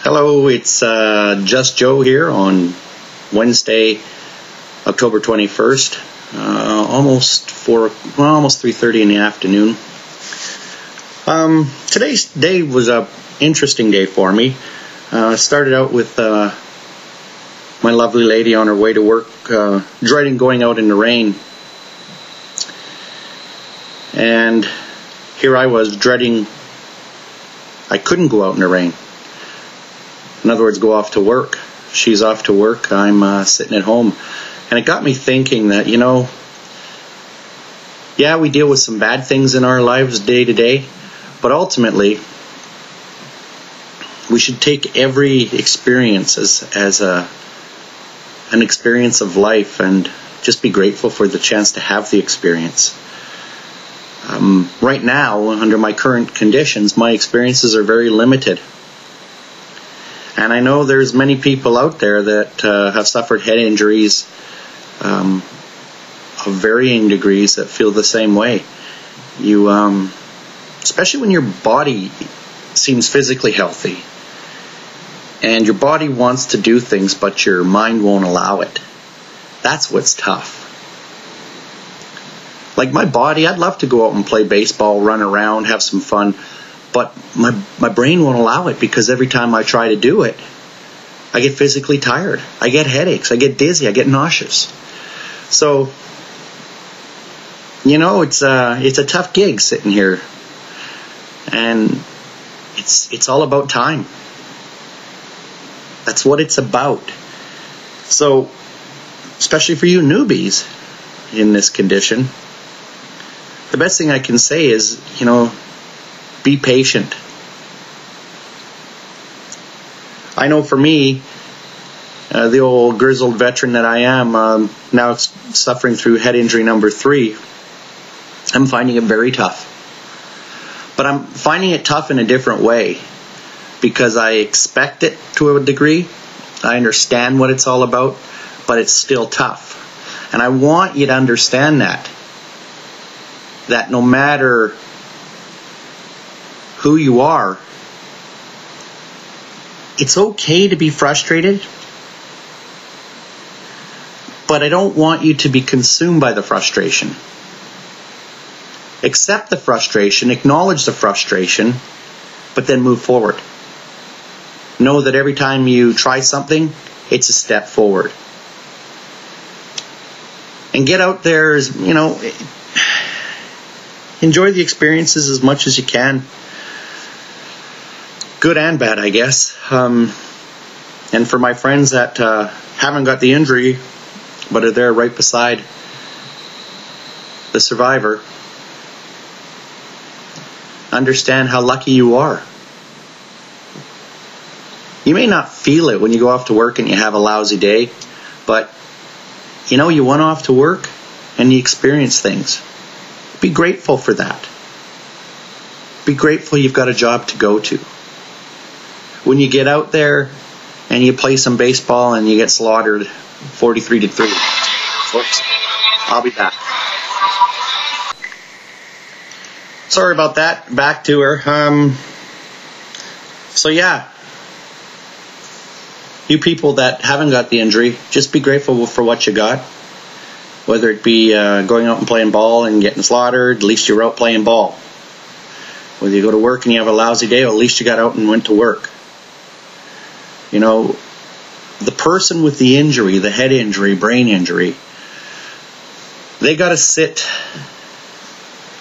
Hello, it's Just Joe here on Wednesday, October 21st, almost 3:30 in the afternoon. Today's day was a interesting day for me. Started out with my lovely lady on her way to work, dreading going out in the rain. And here I was dreading I couldn't go out in the rain. In other words, go off to work. She's off to work. I'm sitting at home. And it got me thinking that, yeah, we deal with some bad things in our lives day to day, but ultimately, we should take every experience as an experience of life and just be grateful for the chance to have the experience. Right now, under my current conditions, my experiences are very limited. And I know there's many people out there that have suffered head injuries of varying degrees that feel the same way. You, especially when your body seems physically healthy and your body wants to do things, but your mind won't allow it. That's what's tough. Like my body, I'd love to go out and play baseball, run around, have some fun. But my brain won't allow it because every time I try to do it, I get physically tired. I get headaches. I get dizzy. I get nauseous. So, it's a tough gig sitting here. And it's all about time. That's what it's about. So, especially for you newbies in this condition, the best thing I can say is, be patient. I know for me, the old grizzled veteran that I am, now suffering through head injury number 3, I'm finding it very tough. But I'm finding it tough in a different way because I expect it to a degree. I understand what it's all about, but it's still tough. And I want you to understand that no matter who you are, it's okay to be frustrated, but I don't want you to be consumed by the frustration. Accept the frustration, acknowledge the frustration, but then move forward. Know that every time you try something, it's a step forward. And get out there, enjoy the experiences as much as you can. Good and bad, I guess. And for my friends that haven't got the injury, but are there right beside the survivor, understand how lucky you are. You may not feel it when you go off to work and you have a lousy day, but you went off to work and you experienced things. Be grateful for that. Be grateful you've got a job to go to. When you get out there and you play some baseball and you get slaughtered 43-3. Whoops. I'll be back. Sorry about that. Back to her. So yeah. You people that haven't got the injury, just be grateful for what you got. Whether it be going out and playing ball and getting slaughtered, at least you're out playing ball. Whether you go to work and you have a lousy day, well, at least you got out and went to work. The person with the injury, the head injury, brain injury, they got to sit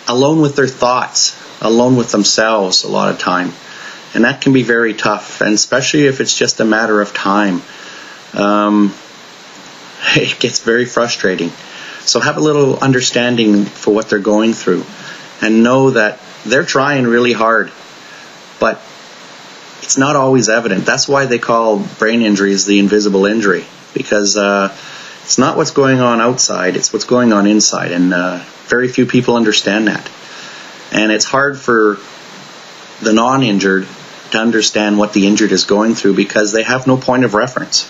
alone with their thoughts, alone with themselves a lot of time. And that can be very tough, and especially if it's just a matter of time. It gets very frustrating. So have a little understanding for what they're going through and know that they're trying really hard, but it's not always evident. That's why they call brain injuries the invisible injury, because it's not what's going on outside, it's what's going on inside, and very few people understand that. And it's hard for the non-injured to understand what the injured is going through because they have no point of reference.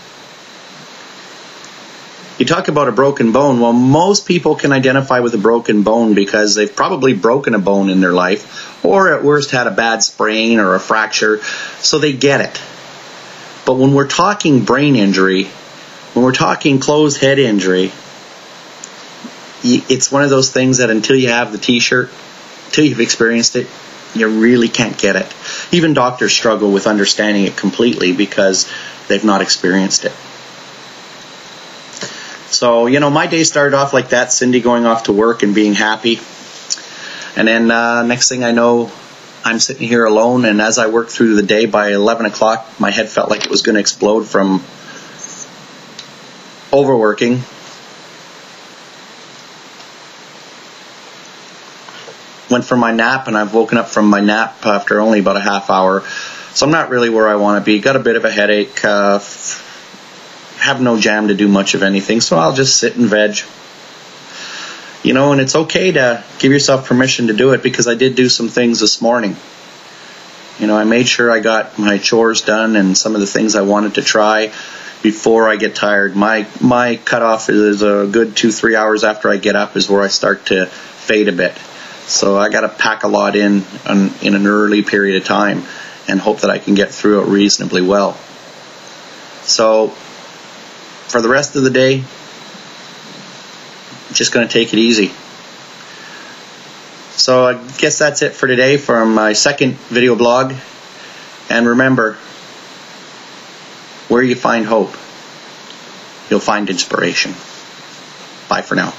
You talk about a broken bone. Well, most people can identify with a broken bone because they've probably broken a bone in their life, or at worst had a bad sprain or a fracture, so they get it. But when we're talking brain injury, when we're talking closed head injury, it's one of those things that until you have the t-shirt, until you've experienced it, you really can't get it. Even doctors struggle with understanding it completely because they've not experienced it. So, my day started off like that, Cindy going off to work and being happy. And then next thing I know, I'm sitting here alone, and as I worked through the day, by 11 o'clock, my head felt like it was going to explode from overworking. Went for my nap, and I've woken up from my nap after only about a half hour. So I'm not really where I want to be. Got a bit of a headache. Have no jam to do much of anything, so I'll just sit and veg. And it's okay to give yourself permission to do it, because I did do some things this morning. I made sure I got my chores done and some of the things I wanted to try before I get tired. My cutoff is a good 2-3 hours after I get up is where I start to fade a bit. So I got to pack a lot in an early period of time and hope that I can get through it reasonably well. So for the rest of the day, just going to take it easy. So I guess that's it for today from my second video blog. And remember, where you find hope, you'll find inspiration. Bye for now.